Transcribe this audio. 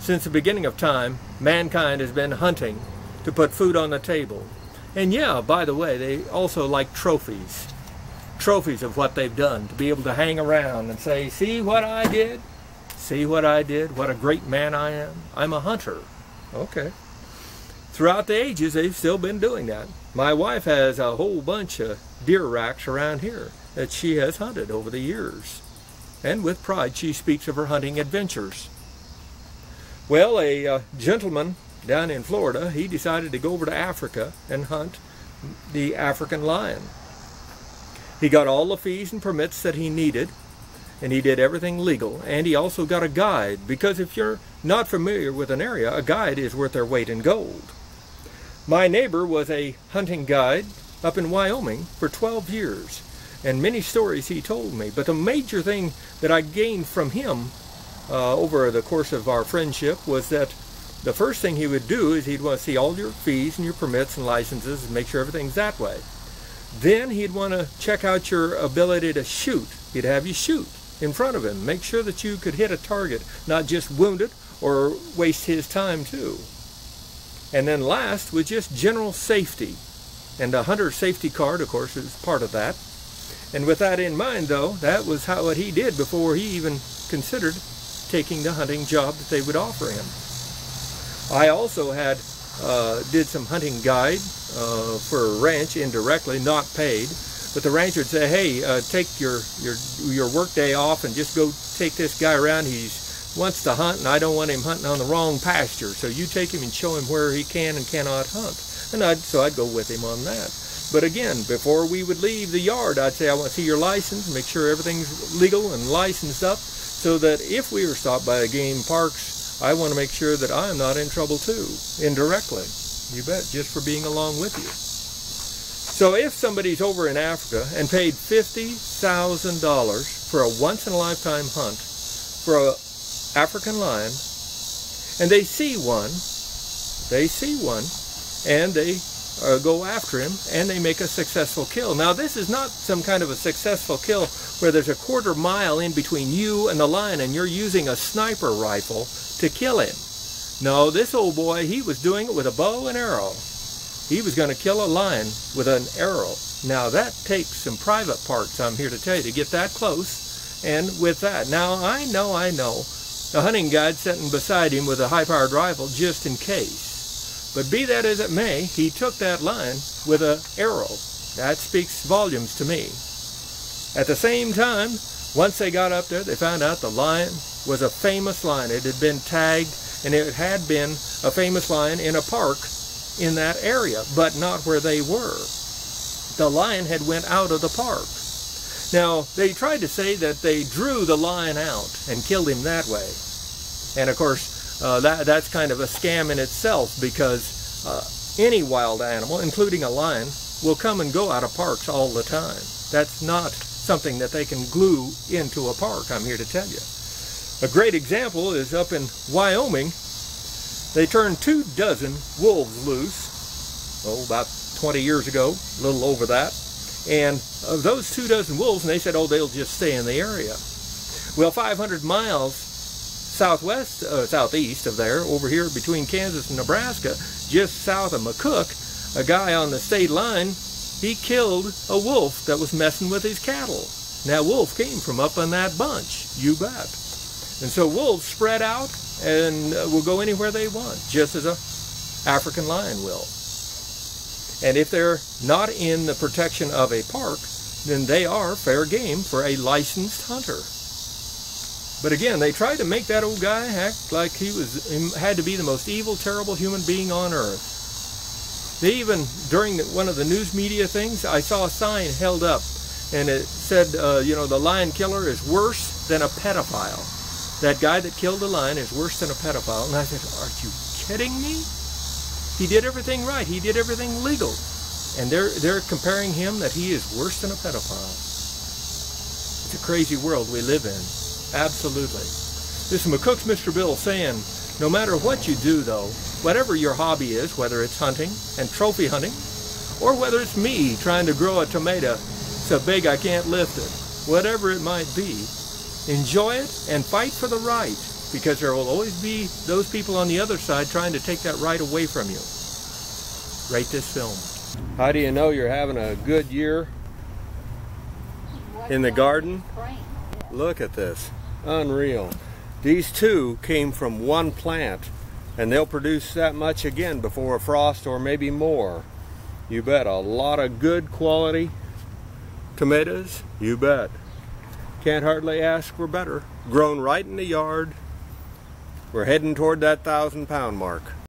Since the beginning of time, mankind has been hunting to put food on the table. And yeah, by the way, they also like trophies. Trophies of what they've done, to be able to hang around and say, see what I did? See what I did? What a great man I am. I'm a hunter. Okay. Throughout the ages, they've still been doing that. My wife has a whole bunch of deer racks around here that she has hunted over the years. And with pride, she speaks of her hunting adventures. Well, a gentleman down in Florida, he decided to go over to Africa and hunt the African lion. He got all the fees and permits that he needed, and he did everything legal, and he also got a guide, because if you're not familiar with an area, a guide is worth their weight in gold. My neighbor was a hunting guide up in Wyoming for 12 years, and many stories he told me, but the major thing that I gained from him over the course of our friendship was that the first thing he would do is he'd want to see all your fees and your permits and licenses and make sure everything's that way. Then he'd want to check out your ability to shoot. He'd have you shoot in front of him. Make sure that you could hit a target, not just wound it or waste his time too. And then last was just general safety. And the hunter safety card, of course, is part of that. And with that in mind, though, that was what he did before he even considered taking the hunting job that they would offer him. I also did some hunting guide for a ranch indirectly, not paid, but the rancher would say, hey, take your work day off and just go take this guy around. He wants to hunt, and I don't want him hunting on the wrong pasture, so you take him and show him where he can and cannot hunt. And so I'd go with him on that. But again, before we would leave the yard, I'd say, I want to see your license, make sure everything's legal and licensed up, so that if we were stopped by the game parks, I want to make sure that I'm not in trouble too, indirectly. You bet, just for being along with you. So if somebody's over in Africa and paid $50,000 for a once-in-a-lifetime hunt for an African lion, and they see one, and they go after him, and they make a successful kill. Now, this is not some kind of a successful kill where there's a quarter mile in between you and the lion, and you're using a sniper rifle to kill him. No, this old boy, he was doing it with a bow and arrow. He was going to kill a lion with an arrow. Now, that takes some private parts, I'm here to tell you, to get that close. And with that, now, I know, the hunting guide sitting beside him with a high-powered rifle just in case. But be that as it may, he took that lion with an arrow. That speaks volumes to me. At the same time, once they got up there, they found out the lion was a famous lion. It had been tagged, and it had been a famous lion in a park in that area, but not where they were. The lion had went out of the park. Now, they tried to say that they drew the lion out and killed him that way. And of course, that's kind of a scam in itself, because any wild animal, including a lion, will come and go out of parks all the time. That's not something that they can glue into a park, I'm here to tell you. A great example is up in Wyoming. They turned 24 wolves loose, about 20 years ago, a little over that. And of those 24 wolves, and they said, oh, they'll just stay in the area. Well, 500 miles southeast of there, over here between Kansas and Nebraska, just south of McCook, a guy on the state line, he killed a wolf that was messing with his cattle. Now, wolf came from up on that bunch, you bet. And so wolves spread out and will go anywhere they want, just as an African lion will. And if they're not in the protection of a park, then they are fair game for a licensed hunter. But again, they tried to make that old guy act like he had to be the most evil, terrible human being on earth. They even, during one of the news media things, I saw a sign held up, and it said, the lion killer is worse than a pedophile. That guy that killed the lion is worse than a pedophile. And I said, are you kidding me? He did everything right. He did everything legal. And they're comparing him that he is worse than a pedophile. It's a crazy world we live in. Absolutely. This is McCook's Mr. Bill saying, no matter what you do, though, whatever your hobby is, whether it's hunting and trophy hunting, or whether it's me trying to grow a tomato so big I can't lift it, whatever it might be, enjoy it and fight for the right. because there will always be those people on the other side trying to take that right away from you. Rate this film. How do you know you're having a good year in the garden? Look at this. Unreal. These two came from one plant, and they'll produce that much again before a frost, or maybe more. You bet. A lot of good quality tomatoes. You bet. Can't hardly ask for better. Grown right in the yard. We're heading toward that 1,000-pound mark.